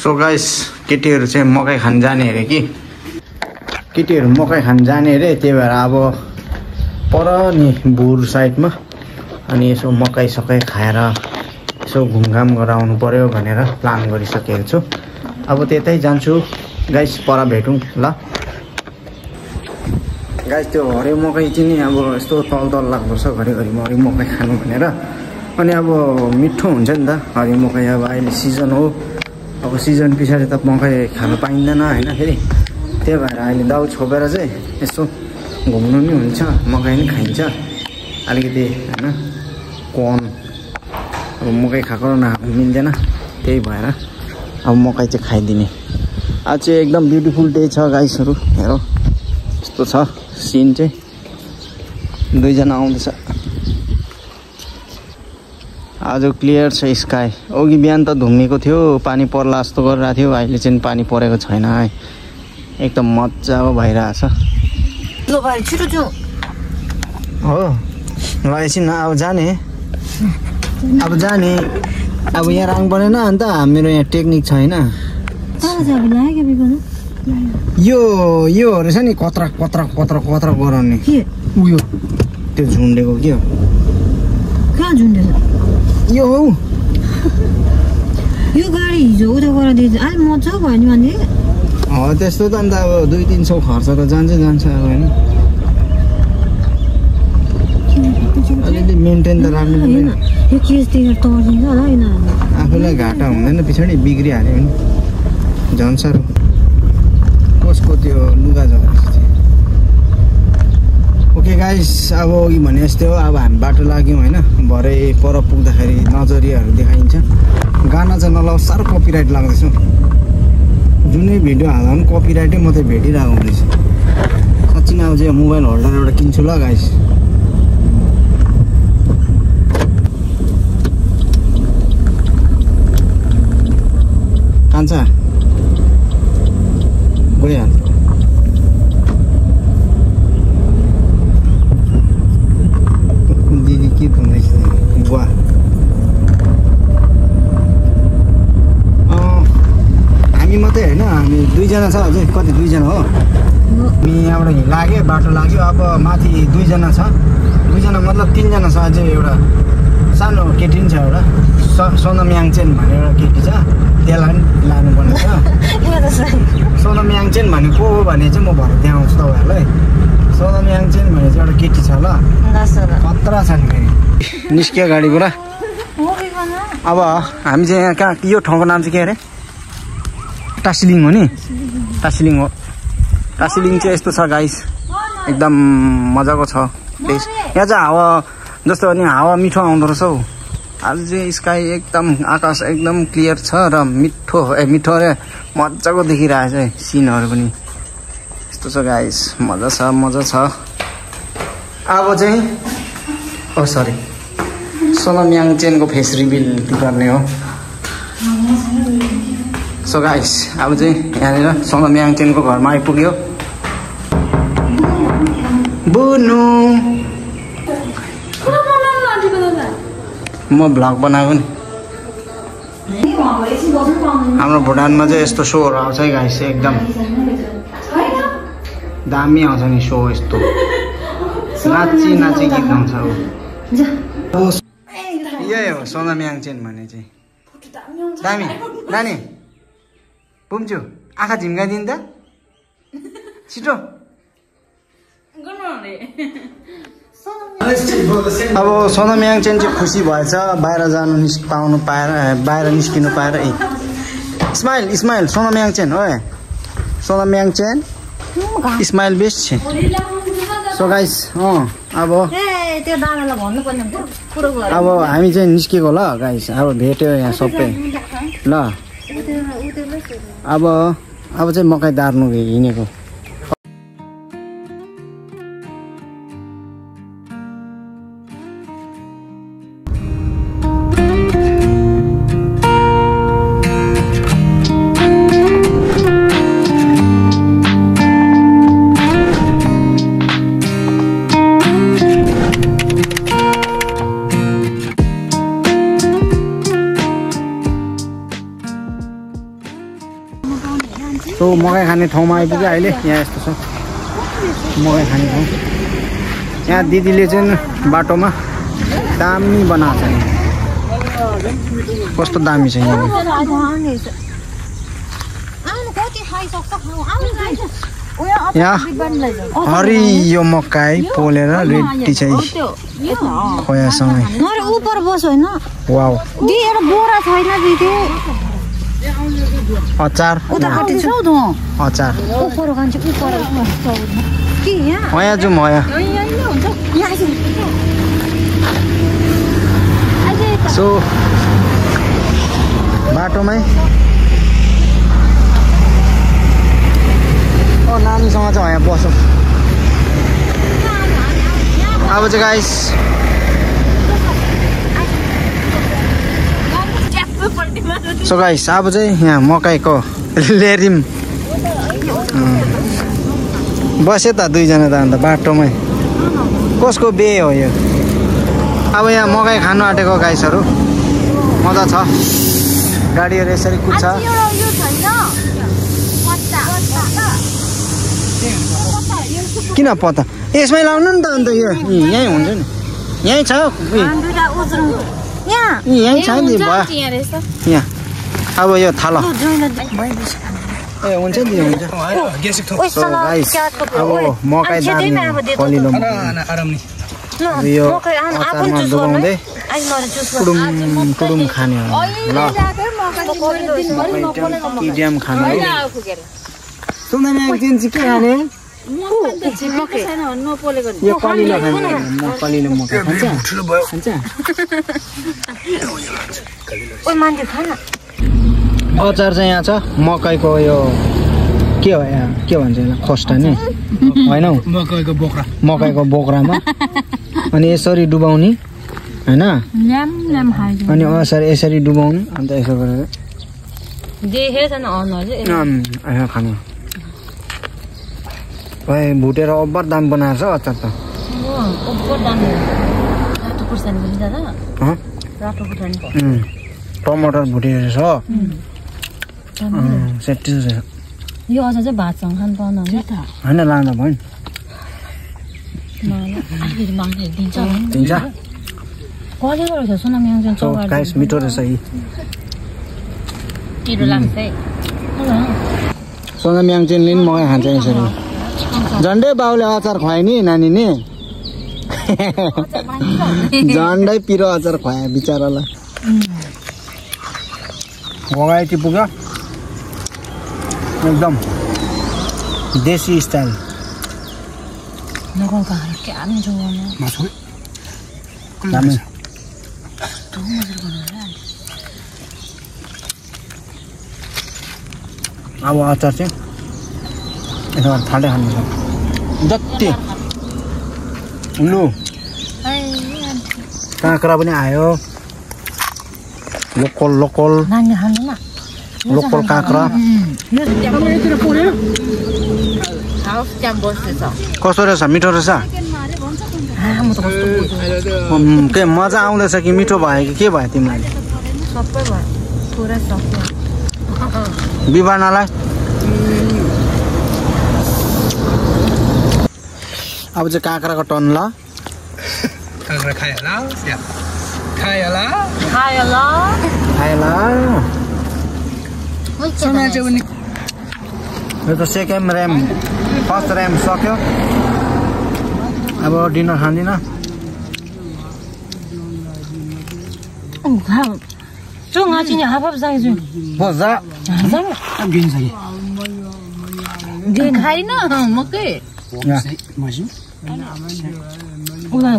So guys केटीहरू चाहिँ मकै खान जाने अरे कि केटीहरू मकै खान जाने अरे त्यही भएर अब पर नि बुर साइडमा अनि यसो मकै सकै खाएर यसो घुमघाम गरेर आउनु पर्यो भनेर प्लान गरिसकेको छु। अब त्यतै जान्छु गाइस, पर भेटौँ ल। गाइस त्यो हरियो मकै चाहिँ नि अब यस्तो तल तल लाग्दो छ घरिघरि हरियो मकै खानु भनेर। अनि अब मिठो हुन्छ नि त हरियो मकै, अब अहिले सिजन हो, अब सिजन पछाडि त मकै खानु पाइँदैन होइन फेरि। त्यही भएर अहिले दाउ छोपेर चाहिँ यसो घुम्नु नि हुन्छ, मकै नि खाइन्छ अलिकति होइन। कर्न अब मकै खाएको र नखाएको मिल्दैन, त्यही भएर अब मकै चाहिँ खाइदिने। आज चाहिँ एकदम ब्युटिफुल डे छ गाइसहरू, हेरौँ यस्तो छ सिन चाहिँ। दुईजना आउँदैछ, आज क्लियर छ स्काई। अघि बिहान त धुम्मिएको थियो, पानी पर्ला जस्तो गरिरहेको थियो, अहिले चाहिँ पानी परेको छैन है, एकदम मजाको भइरहेछ हो। ल एकछिन अब जाने, अब यहाँ राङ परेन। अन्त मेरो यहाँ टेक्निक छैन। यो रहेछ नि कत्रा कत्रा कत्रा कत्रा गराउने उयो, त्यो झुन्डेको के हो? कहाँ झुन्डेछ यो हौ। यो गाडी हिजो उता गराइदिएछ, अहिले मजाको भयो नि मान्छे। त्यस्तो त अन्त अब 200-300 खर्च त जान्छ अब होइन। अलिअलि मेन्टेन त राख्नु पर्दैन। यो केस तिरेर तर्दिन्छ होला यिनीहरूले। आफूलाई घाटा हुँदैन, पछाडि बिग्रिहाल्यो भने झन् साह्रो। कसको त्यो लुगा झरेको थियो। ओके गाइस, अब अघि भने जस्तै हो, अब हामी बाटो लाग्यौँ होइन। भरे पर पुग्दाखेरि नजरियाहरू देखाइन्छ। गाना चाहिँ नलाउ, साह्रो कपिराइट लाग्दैछ। जुनै भिडियो हाल्दा पनि कपिराइटै मात्रै भेटिरहेको हुँदैछ। साँच्ची नै अब चाहिँ मोबाइल होल्डर एउटा किन्छु ल गाइस। कान्छा गइहाल। दिदी के भन्दैछ बुवा? हामी मात्रै होइन, हामी दुईजना छ अझै। कति दुईजना हो? हामी यहाँबाट लाग्यो, बाटो लाग्यो। अब माथि दुईजना छ, दुईजना मतलब 3जना छ अझै। एउटा सानो केटी पनि छ, एउटा सोनम याङचेन भन्ने एउटा केटी छ, त्यसलाई पनि लानुपर्ने छ। सोनम याङचेन भने को हो भने चाहिँ म भरे देखाउँछु तपाईँहरूलाई। सोनम याङचेन भने चाहिँ एउटा केटी छ ल, खतरा छ नि फेरि। निस्क्यो गाडीबाट। अब हामी चाहिँ यहाँ कहाँ, यो ठाउँको नाम चाहिँ के अरे? टासिलिङ हो नि, टासिलिङ हो। टासिलिङ चाहिँ यस्तो छ गाइस, एकदम मजाको छ प्लेस। यहाँ चाहिँ हावा जस्तो अनि हावा मिठो आउँदो रहेछ हौ। आज चाहिँ स्काई एकदम, आकाश एकदम क्लियर छ र मिठो अरे मजाको देखिरहेछ है सिनहरू पनि। यस्तो छ गाइस, मजा छ। अब चाहिँ सरी, सोनम याङचेनको फेस रिभिल गर्ने हो। सो गाइस, अब चाहिँ यहाँनिर सोनम याङचेनको घरमा आइपुग्यो। बुनु म भ्लग बनाएको नि। हाम्रो भुटानमा चाहिँ यस्तो सोहरू आउँछ है गाइस, एकदम दामी आउँछ नि सो। यस्तो नाची गीत गाउँछ। यही हो सोनम याङचेन भने चाहिँ। दामी नानी पुम्छु, आँखा झिम्काइदिनु त छिटो। अब सोनम याङचेन चाहिँ खुसी भएछ बाहिर जानु बाहिर निस्किनु पाएर। स्माइल सोनम याङचेन हो, सोनम याङचेन स्माइल बेस्ट छ। सो गाइस अब हामी चाहिँ निस्केको ल गाइस। अब भेट्यो यहाँ सबै ल। अब चाहिँ मकै दार्नु हिँडेको। सो मकै खाने ठाउँमा आइपुग्यो अहिले यहाँ यस्तो छ मकै खाने ठाउँ यहाँ दिदीले चाहिँ बाटोमा दामी बनाएको छ कस्तो दामी छ यहाँ हरियो मकै पोलेर रेडी चाहिँ खोयासँगै ऊपर बस होइन वाउ एउटा बोरा छैन दिदी अचार अचार यहाँ जाउँ यहाँ सो बाटोमै नानीसँग चाहिँ यहाँ बसौँ अब चाहिँ गाइस सो गाइस अब चाहिँ यहाँ मकैको लेरिम बस्यो त दुईजना त अन्त बाटोमै कसको बे हो यो अब यहाँ मकै खानु आँटेको गाइसहरू मजा छ गाडीहरू यसरी कुद्छ किन पत्ता यसमै लाउनु नि त अन्त यो यहीँ हुन्छ नि यहीँ छ यहीँ छ नि भयो यहाँ अब यो थाल ए हुन्छ नि हुन्छ अब मकै कलिलो यो अचारमा डुबाउँदै टुडुम टुडुम खाने हो ल किडियम खाने के खाने यो कलिलो खान्छ कलिलो मकै खान्छ अचार चाहिँ यहाँ छ मकैको यो के हो यहाँ के भन्छ यसलाई खोस्टा नि होइन हौ मकैको बोक्रामा अनि यसरी डुबाउने होइन अनि यसरी डुबाउने अन्त यसो गरेर खानु भाइ भुटेर अब्बर दाम बनाएर छ अचार त टमाटर भुटेर छ सेट्टी यो अचार चाहिँ भातसँग खानु पाउनु होइन लाँदा भयो गाइस मिठो रहेछ सोनाम्याङ चाहिँ लिन मकै खान्छ यसरी झन्डै बाउले अचार खुवायो नि नानी नि झन्डै पिरो अचार खुवायो बिचरालाई भगाइती पुग्यो एकदम देसी स्टाइल अब अचार चाहिँ यसो फाल्दै खानु छ जति लु काँक्रा पनि आयो लोकल लोकल लोकल काँक्रा कस्तो रहेछ मिठो रहेछ के मजा आउँदैछ कि मिठो भयो कि के भयो तिमीलाई बिबानालाई अब चाहिँ काँक्राको टन ल काँक्रा खायो यो त सेकेन्ड ऱ्याम फर्स्ट ऱ्याम सक्यो अब डिनर खाँदिन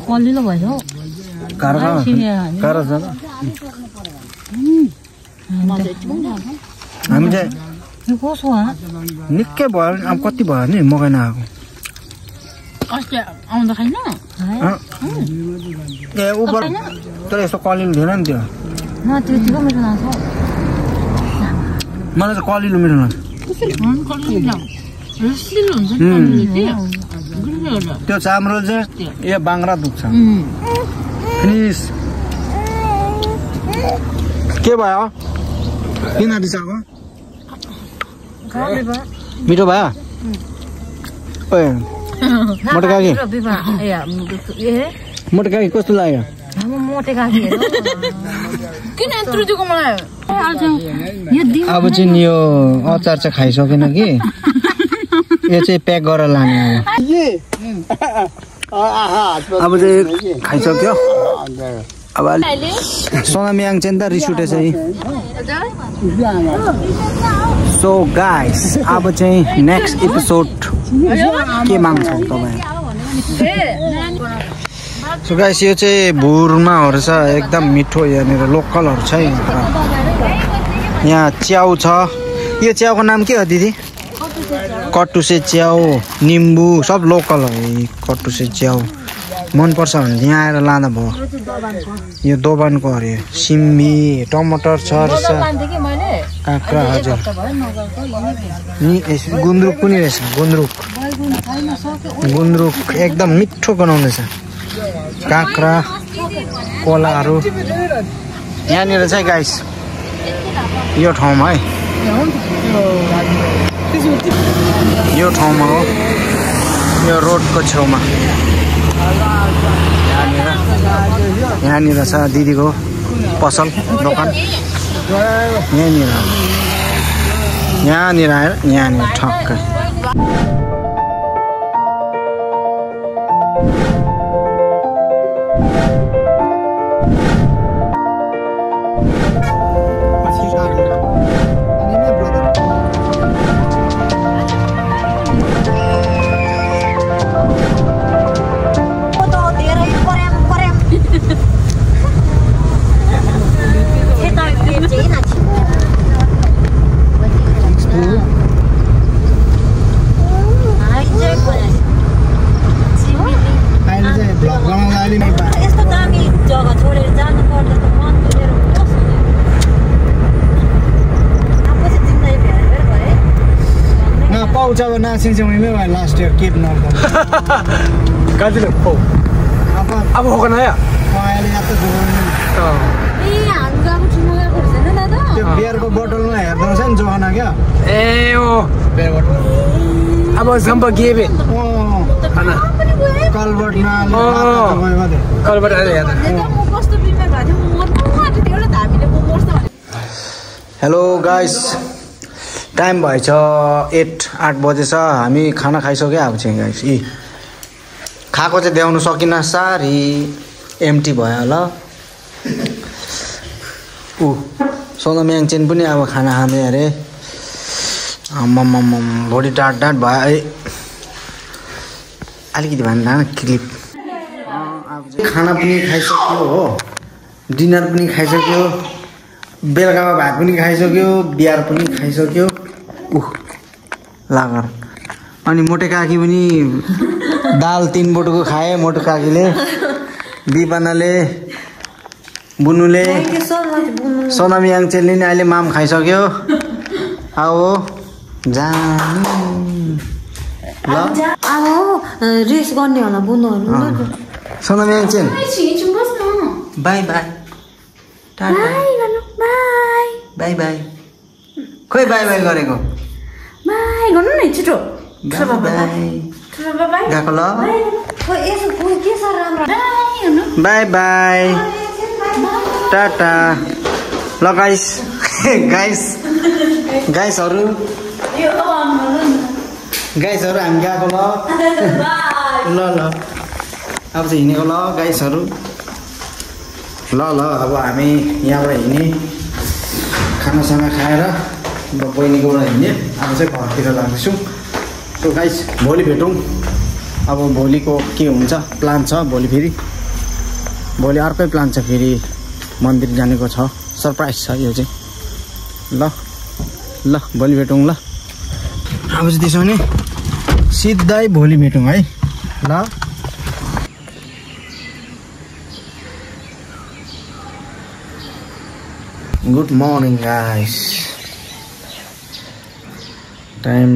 कलिलो भएछ हामी चाहिँ निकै भयो अब कति भयो नि मकै नआएको ए उपर तर यस्तो कलिलो थिएन नि त्यो मलाई चाहिँ कलिलो मिठो लाग्छ त्यो चाम्रो चाहिँ ए बाङ्रा दुख्छ प्लिज के भयो किन रिसाएको मिठो भयो ओए मोटे काकी मोटे काकी कस्तो लाग्यो अब चाहिँ यो अचार चाहिँ खाइसकेन कि यो चाहिँ प्याक गरेर लाने अब चाहिँ खाइसक्यो अब सोनामी आङ चाहिँ त रिस उठेछ सो गाइस अब चाहिँ नेक्स्ट एपिसोड के माग्छौँ तपाईँ सो गाइस यो चाहिँ भुर्माहरू छ एकदम मिठो यहाँनिर लोकलहरू छ यहाँ च्याउ छ यो च्याउको नाम के हो दिदी कटुसे च्याउ निम्बु सब लोकल हो कटुसे च्याउ मनपर्छ भने यहाँ आएर लाँदा भयो यो दोबानको अरे सिमी टमाटर छ काँक्रा हजुर गुन्द्रुक पनि रहेछ गुन्द्रुक एकदम मिठो बनाउँदैछ काँक्रा कोलाहरू यहाँनिर चाहिँ गाइस यो ठाउँमा है यो ठाउँमा हो यो रोडको छेउमा यहाँनिर छ दिदीको पसल दोकान यहाँनिर आएर यहाँनिर ठक्कै पाउँछ नासिङसँगै भयो लास्ट इयर केप नर्दा गाजीले पौ अब होको नया अहिले यात्रा त्यो बियरको बोतलमा हेर्दो रहेछ नि जोहना क्या ए ओ बियर बोतल अब सम्प गेबे कलबर्टमा कलबर्ट आले यार हेलो गाइस टाइम भएछ 8 बजेछ हामी खाना खाइसक्यो अब चाहिँ गाइस खाएको चाहिँ देखाउनु सकिनँ सारी एम्टी भयो ल सोनामी याङचेन पनि अब खाना खाँदै अरे भोलि टाट भयो अलिकति भन्दा क्लिप खाना पनि खाइसक्यो हो डिनर पनि खाइसक्यो बेलुकामा भात पनि खाइसक्यो बियर पनि खाइसक्यो लागर अनि मोटे काकी पनि दाल 3 बोटको खाए मोटे काकीले बिपनाले बुनुले सोनामी याङचेनले नि अहिले माम खाइसक्यो आओ जानु ल रेस गर्ने होला बुनुहरु Sonami Yangchen bye bye bye bye खोइ बाई बाई गरेको बाई गर्नु न छिटो गएको ल बाई बाई टाटा ल गाइसहरू हामी गएको ल अब चाहिँ हिँडेको ल गाइसहरू ल अब हामी यहाँबाट हिँड्ने खानासाना खाएर बहिनीकोबाट हिँड्ने अब चाहिँ घरतिर लाग्दैछौँ सो गाइस भोलि भेटौँ अब भोलिको के हुन्छ प्लान छ भोलि फेरि भोलि अर्कै प्लान छ फेरि मन्दिर जानेको छ सरप्राइज छ यो चाहिँ ल भोलि भेटौँ ल अब चाहिँ त्यसो भने सिधै भोलि भेटौँ है ल गुड मर्निङ गाइस टाइम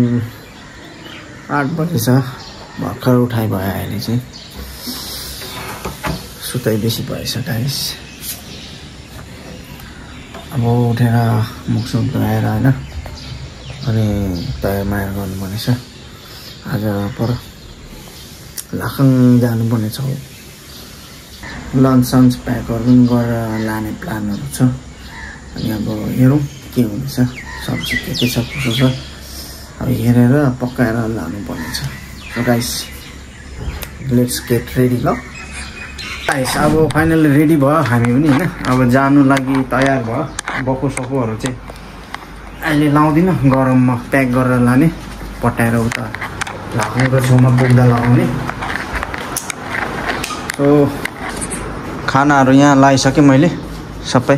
8 बजेछ भर्खर उठाइ भयो अहिले चाहिँ सुताइ बेसी भएछ गाइस अब उठेर मुख सुख धोएर होइन अनि तयार माया गर्नुपर्ने छ आज पर लाखङ जानुपर्ने छ लन्च सन्च प्याकहरू गरेर लाने प्लानहरू छ अनि अब हेरौँ के हुनेछ सब्जी के छ कसो छ अब हेरेर पकाएर लानुपर्ने छ so guys let's get ready ल गाइस अब फाइनली रेडी भयो हामी पनि हैन अब जानु लागि तयार भयो बको सकोहरू चाहिँ अहिले लाउँदिनँ गरममा प्याक गरेर लाने पटाएर उता लाखङको छेउमा पुग्दा लगाउने सो खानाहरू यहाँ लगाइसकेँ मैले सबै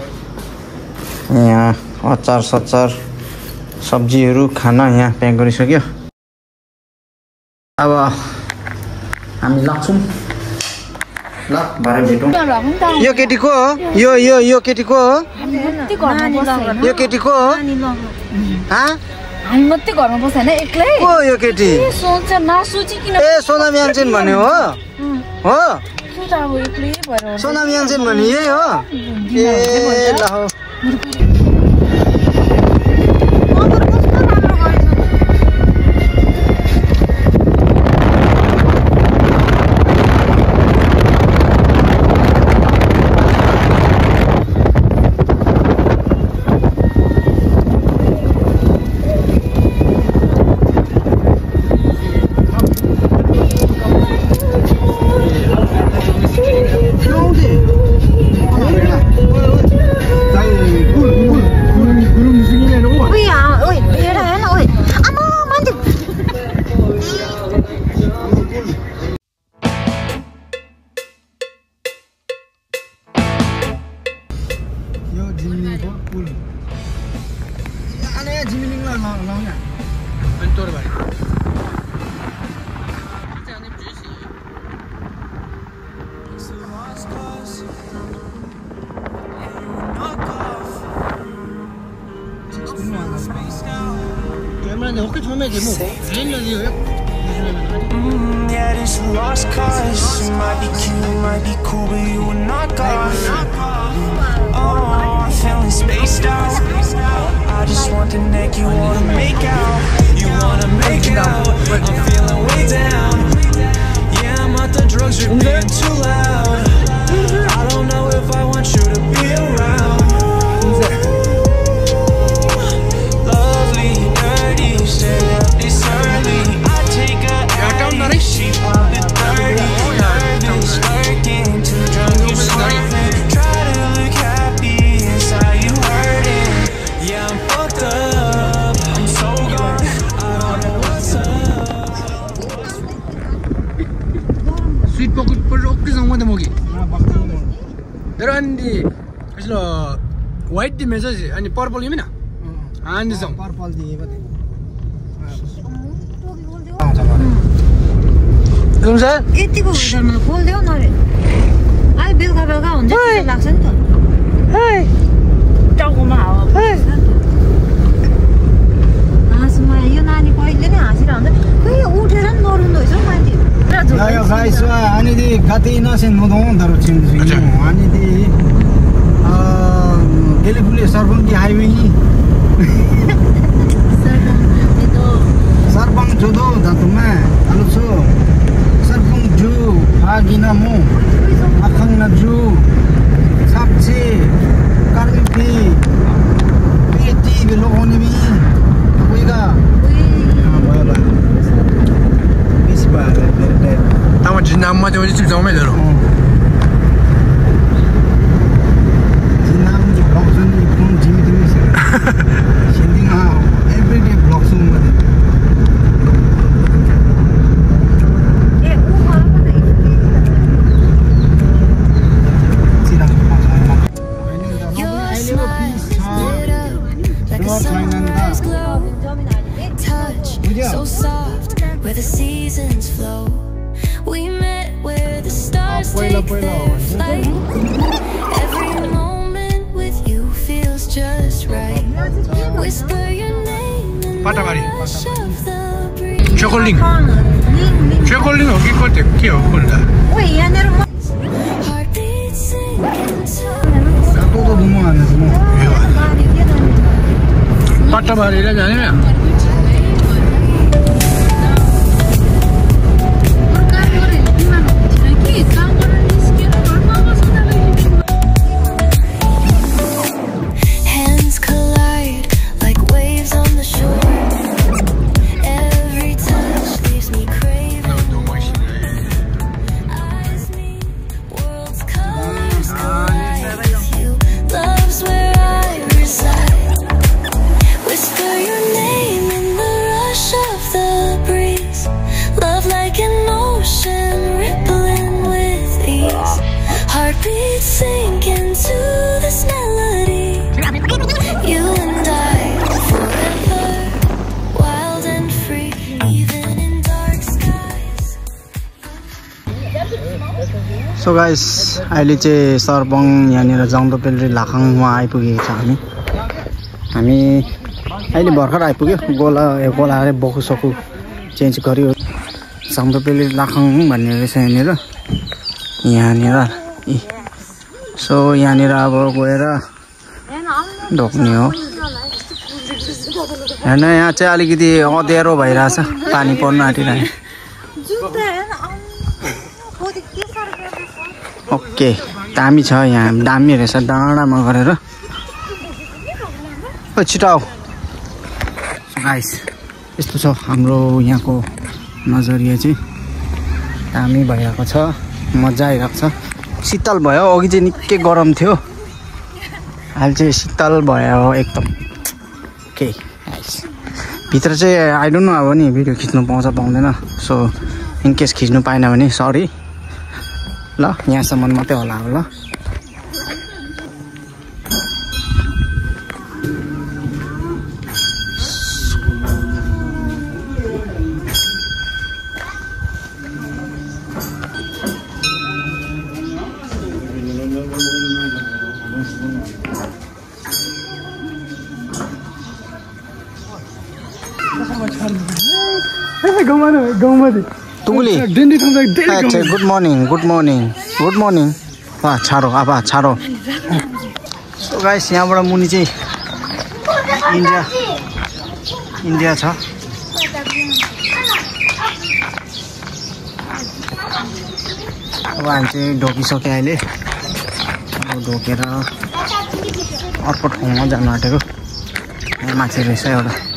यहाँ अचार सचार सब्जीहरू खाना यहाँ प्याक गरिसक्यो अब हामी लाग्छौँ ल भरे भेटौँ यो केटी को हो यो केटी को हो यो केटी को हो हामी मात्रै घरमा बस्छ हैन एक्लै को यो केटी सोच नसोची किन ए सोनाम याङचेन भन्ने हो हो सोच अब एक्लै भएर सोनाम याङचेन भन्ने यही हो ए ल हो Yeah, this a lost cause. You might be cute, might be cool, but you are not God. Oh, I'm feeling spaced out. I just want the neck you wanna make out. You wanna make out. I'm feeling way down. Yeah, I'm out the drugs, you're being too loud. I don't know if I want you to be around. Lovely, dirty, stay up this early. I take a early, she pop it 30. Nervous, lurking, too drunk, you slurping. Try to look happy, inside you hurting. Yeah, I'm fucked up, I'm so gone. I don't know what's up. Sweet pocket per okay जाऊँगा तो मोगी तेरा अंडी इसलो white दी मेज़ा से अंडी purple ये में ना अंडी जाऊँ पर्पल दिए बते तुम सर यतिको वेदरमा बोल्देऊ न रे अहिले बेलुका बेलुका हुन्छ त्यस्तो लाग्छ नि त टाउकोमा हावा बस्छ नि त हाँसमा यो नानी कहिले नै हाँसिरहन्छ खोइ उठेर नि नरुँदो रहेछ हौ मान्छे यो गाइस 아니디 가티 나신 노동 다로 친구 아니디 갤리플리 सरपंच हाईवे सरपंच जोदो धातुमा आलुसो सरपंच जु फागिनामु आखांना जु सापचे कार्मिपी पेटी बेलोनिमी कोइगा बाबा बिस बार तामा जिनाममा त्यो चाहिँ जाउँ है जरो जिनाम जो ब्लॉग जुन फोन जिमी दिमी सिन्दिङमा एभ्रीडे ब्लग सुन मते So soft where the seasons flow. We met where the stars take their flight. Every moment with you feels just right. Whisper your name and Patamari. rush of the breeze. Chocolate. Chocolate हो कि कति के हो कुलदा ओइ यहाँनेर Heartbeat sinking to काटो त दुमो हाल्नु पट्टा बारीले जाने सो गाइस अहिले चाहिँ सरबङ यहाँनिर जङ्गपेल्री लाखाङमा आइपुगेको छ हामी अहिले भर्खर आइपुग्यो गोला अरे बोकुसकु चेन्ज गर्यो जङ्गपेल्री लाखाङ भन्ने रहेछ यहाँनिर सो यहाँनिर अब गएर ढोक्ने हो हेर्न यहाँ चाहिँ अलिकति अँध्यारो भइरहेछ पानी पर्न आँटिरहेको ओके दामी छ यहाँ दामी रहेछ डाँडामा गरेर छिटो आऊ गाइस यस्तो छ हाम्रो यहाँको नजरिया चाहिँ दामी भइरहेको छ मजा आइरहेको छ शीतल भयो अघि चाहिँ निकै गरम थियो अहिले चाहिँ शीतल भयो एकदम ओके भित्र चाहिँ आई डोन्ट नो अब नि भिडियो खिच्नु पाउँछ पाउँदैन सो इनकेस खिच्नु पाएन भने सरी ल यहाँसम्म मात्रै होला अब ल तुगुली गुड मर्निङ छाडो सो गाइस यहाँबाट मुनि चाहिँ इन्डिया छ अब हामी चाहिँ ढोकिसक्यो अहिले अब ढोकेर अर्को ठाउँमा जानु आँटेको यहाँ माथि रहेछ एउटा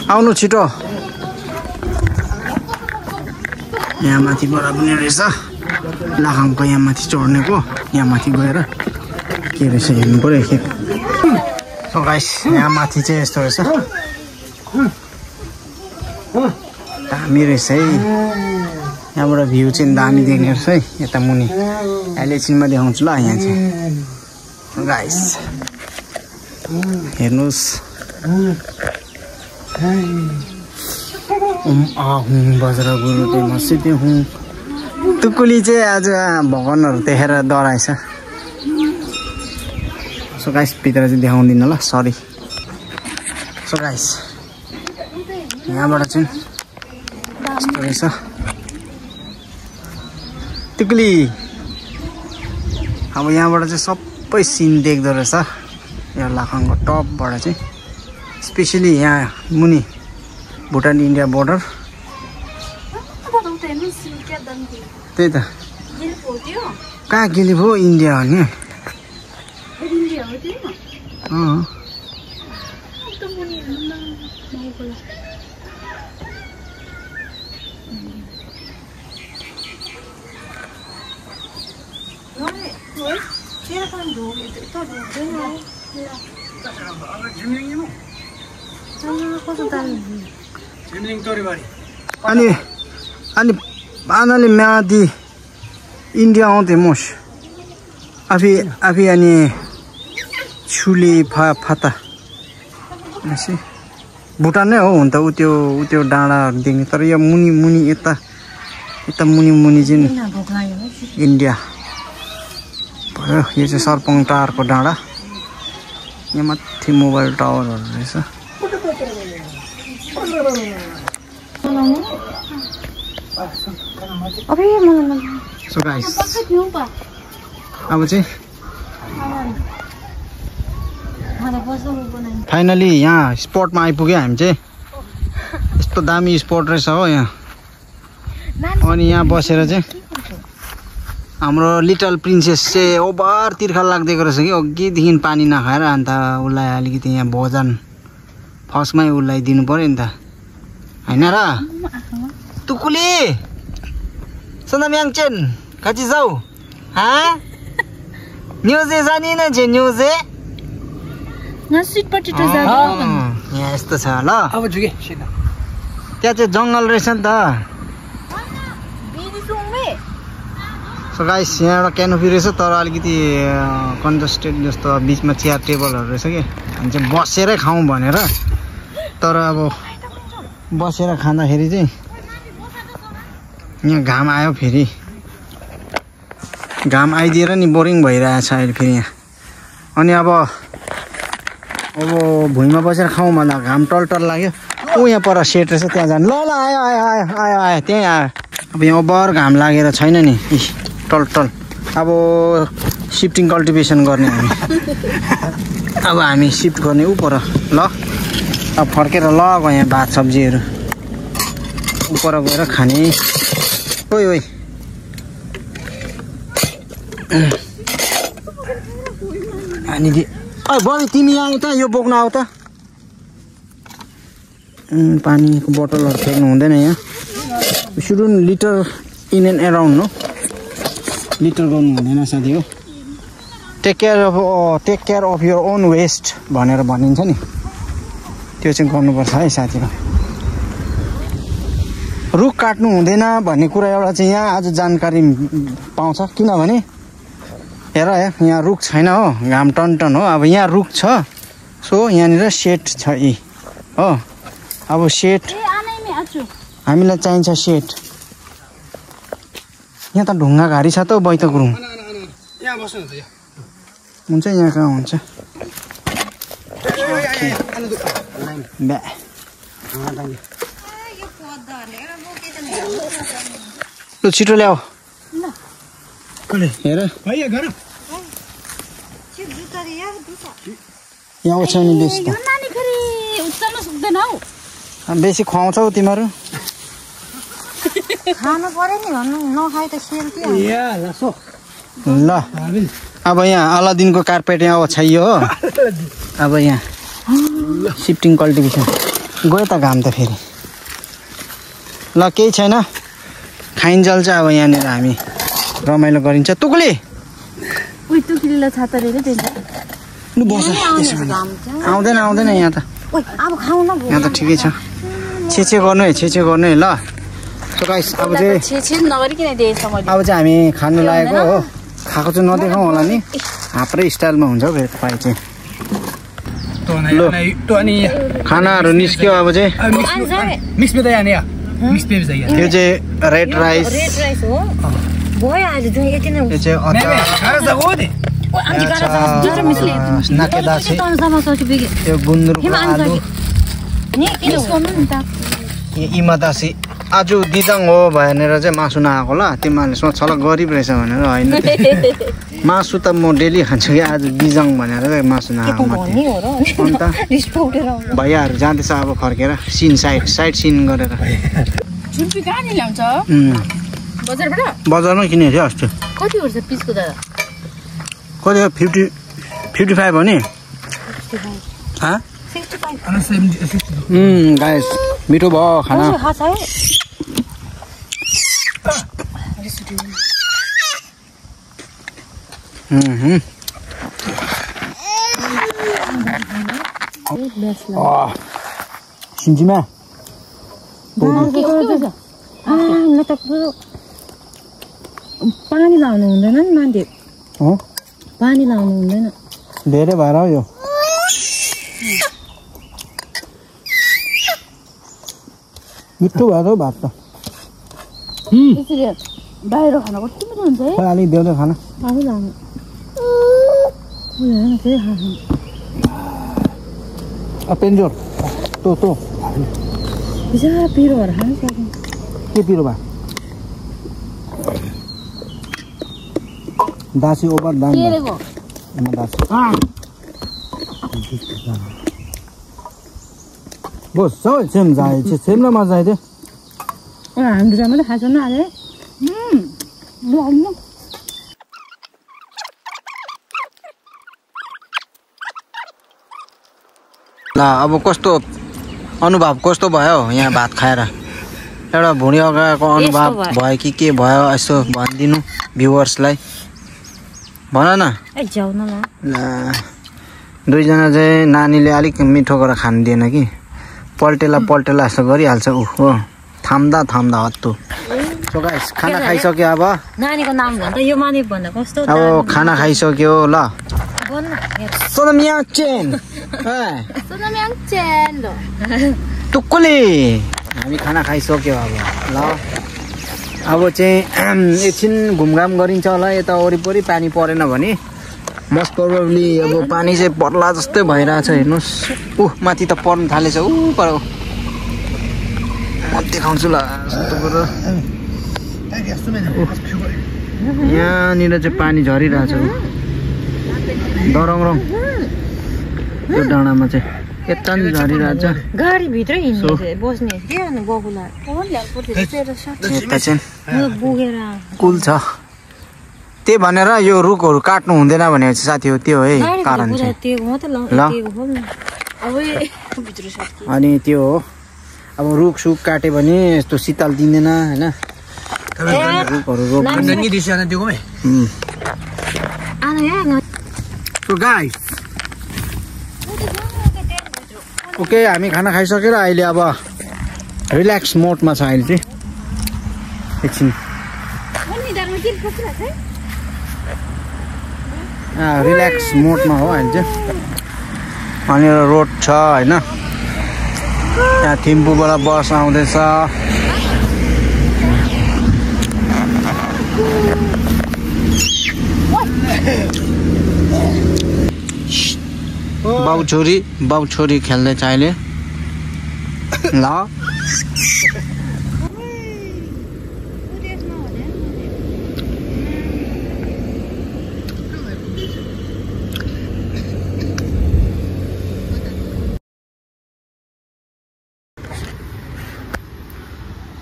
आउनु छिटो यहाँ माथिबाट पनि रहेछ लाखाङको यहाँ माथि चढ्नेको यहाँ माथि गएर के रहेछ हेर्नु पर्यो एकखेप सो गाइस यहाँ माथि चाहिँ यस्तो रहेछ दामी रहेछ है यहाँबाट भ्यू चाहिँ दामी देख्ने रहेछ है यता मुनि अहिले एकछिनमा देखाउँछु ल यहाँ चाहिँ गाइस हेर्नुहोस् बजेर गुरु त्यो मसिते हुँ तुकुली चाहिँ आज भगवानहरू देखेर डराएछ सो गाइस भित्र चाहिँ देखाउँदिनँ ल सरी सो गाइस यहाँबाट चाहिँ यस्तो रहेछ तुकुली अब यहाँबाट चाहिँ सबै सिन देख्दो रहेछ यो लाखाङको टपबाट चाहिँ स्पेसली यहाँ मुनि भुटान इन्डिया बोर्डर त्यही त कहाँ गिली भयो इन्डिया हो नि अनि आनाले म्यादी इन्डिया आउँथे मोस आफी अनि छुले फाता भुटान नै हो हुन त उ त्यो डाँडाहरू देख्ने तर यो मुनि यता मुनि चाहिँ इन्डिया भयो यो चाहिँ सर्पङ टारको डाँडा यहाँ माथि मोबाइल टावरहरू रहेछ सो गाइस अब चाहिँ फाइनली यहाँ स्पटमा आइपुग्यो हामी चाहिँ यस्तो दामी स्पट रहेछ हो यहाँ अनि यहाँ बसेर चाहिँ हाम्रो लिटल प्रिन्सेस चाहिँ ओभर तिर्खा लाग्दैको रहेछ कि अघिदेखि पानी नखाएर अन्त उसलाई अलिकति यहाँ भोजन फर्स्टमै उसलाई दिनु पर्यो नि त होइन र तुकुली सुन्दर म्याङचेन कति जाऊ न्युजे जाने न चाहिँ न्युजे यहाँ यस्तो छ ल त्यहाँ चाहिँ जङ्गल रहेछ नि त सो गाइस यहाँ एउटा क्यानोपी रहेछ तर अलिकति कन्जस्टेड जस्तो बिचमा चेयर टेबलहरू रहेछ कि हामी चाहिँ बसेरै खाउँ भनेर तर अब बसेर खाँदाखेरि चाहिँ यहाँ घाम आयो फेरि घाम आइदिएर नि बोरिङ भइरहेछ अहिले फेरि यहाँ अनि अब भुइँमा बसेर खाउँ भन्दा घाम टल लाग्यो यहाँ पर सेट रहेछ त्यहाँ जानु ल आयो आयो आयो आयो आयो त्यहीँ आयो अब यहाँ बर घाम लागेर छैन नि टल अब सिफ्टिङ कल्टिभेसन गर्ने हामी अब हामी सिफ्ट गर्ने पर ल अब फर्केर ल यहाँ भात सब्जीहरू पर गएर खाने ओइ अनि बबी तिमी आऊ त यो बोक्न आऊ त पानीको बोतलहरू फ्याँक्नु हुँदैन यहाँ सुडुन litter in and around no litter गर्नु हुँदैन साथी हो take care of your own waste भनेर भनिन्छ नि त्यो चाहिँ गर्नुपर्छ है साथी हो रुख काट्नु हुँदैन भन्ने कुरा एउटा चाहिँ यहाँ आज जानकारी पाउँछ किनभने हेर यहाँ रुख छैन हो घाम टन हो अब यहाँ रुख छ सो यहाँनिर सेट छ हो अब सेट हामीलाई चाहिन्छ सेट यहाँ त ढुङ्गा घारी छ त बैत गुरुङ हुन्छ यहाँ कहाँ हुन्छ ल छिटो ल्याऊ हेर यहाँ ओछ्याउने बेसी त बेसी खुवाउँछौ तिमीहरू खानु पर्यो नि भन्नु नखाइ त सेल ल अब यहाँ अलादिनको कार्पेट यहाँ ओछ्याइयो हो अब यहाँ सिफ्टिङ कल्टिभेसन गयो त घाम त फेरि ल केही छैन खाइन्जल चाहिँ अब यहाँनिर हामी रमाइलो गरिन्छ तुकुली आउँदैन यहाँ त यहाँ त ठिकै छ छेछे गर्नु है ल सो गाइस अब चाहिँ हामी खानु लागेको हो खाएको चाहिँ नदेखाउँ होला नि हाम्रै स्टाइलमा हुन्छ हौ फेरि पाइ चाहिँ ल खानाहरू निस्क्यो अब चाहिँ त्यो चाहिँ रेड राइस यो चाहिँ नाकेदासी त्यो गुन्द्रुकको आलु इमादासी आज दिदाङ हो भनेर चाहिँ मासु नआएको ल तिमीहरूले सोच ल गरिब रहेछ भनेर होइन मासु त म डेली खान्छु कि आज दिजाङ भनेर चाहिँ मासु नआएको अन्त भैयाहरू जाँदैछ अब फर्केर साइड सिन गरेर बजारमै किनेको थियो अस्ति कति 55 हो नि गाइस मिठो भयो खाना सिन्जीमा पानी लाउनु हुँदैन नि मान्छे पानी लाउनु हुँदैन धेरै भएर हो यो मिठो भयो भात त बाहिर खाना कति मिठो हुन्छ है अलिक देऊ खाना आफै लाउनु पेन्जोर तो पिरो भएर खानु सक्नु के पिरो भा दासी ओभर दाम दासी बस सबै सेम जाए सेम र मजा आइदियो हाम्रो मात्रै खान्छ न अरे ल अब कस्तो अनुभव कस्तो भयो यहाँ भात खाएर एउटा भुँडी अगाएको अनुभव भयो कि के भयो यसो भनिदिनु भ्युवर्सलाई भन न ल दुईजना चाहिँ नानीले अलिक मिठो गरेर खानु दिएन कि पल्टेला जस्तो गरिहाल्छ ऊ हो थाम्दा हत्तु सो गाइस खाना खाइसक्यो अब नानीको नाम भन्दा यो माने भन्दा कस्तो अब खाना खाइसक्यो ल सोनम्याङ चेन टुक्कुली हामी खाना खाइसक्यो अब ल अब चाहिँ एकछिन घुमघाम गरिन्छ होला यता वरिपरि पानी परेन भने मोस्ट प्रोबेबली अब पानी चाहिँ पर्ला जस्तै भइरहेछ हेर्नुहोस् माथि त पर्न थालेछ पर म देखाउँछु ल यहाँनिर चाहिँ पानी झरिरहेछ दरङ त्यो डाँडामा चाहिँ यता नि झरिरहेछ गाडी भित्र हिँड्ने बस्ने के गर्नु बगुला यता चाहिँ बोकेर कुल छ त्यही भनेर यो रुखहरू काट्नु हुँदैन भनेपछि साथी हो त्यो है कारण चाहिँ ल अनि त्यो हो अब रुख सुख काट्यो भने यस्तो शीतल दिँदैन होइन रुखहरू ओके हामी खाना खाइसकेर अहिले अब रिल्याक्स मोडमा छ अहिले चाहिँ एकछिन रिल्याक्स मोडमा हो अहिले चाहिँ अनि रोड छ होइन यहाँ थिम्पूबाट बस आउँदैछ बाउ छोरी खेल्दैछ अहिले ल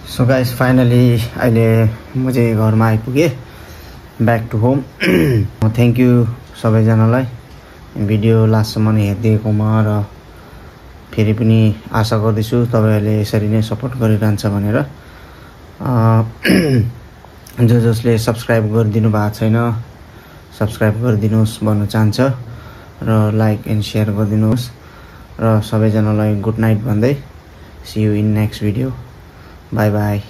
सो गाइस फाइनली अहिले म चाहिँ घरमा आइपुगेँ back to home thank you सबैजनालाई भिडियो लास्टसम्म हेरिदिएकोमा र फेरि पनि आशा गर्दैछु तपाईँहरूले यसरी नै सपोर्ट गरिरहन्छ भनेर जसले सब्सक्राइब गरिदिनु भएको छैन सब्सक्राइब गरिदिनुहोस् भन्न चाहन्छ र लाइक एन्ड सेयर गरिदिनुहोस् र सबैजनालाई गुड नाइट भन्दै see you in next video bye by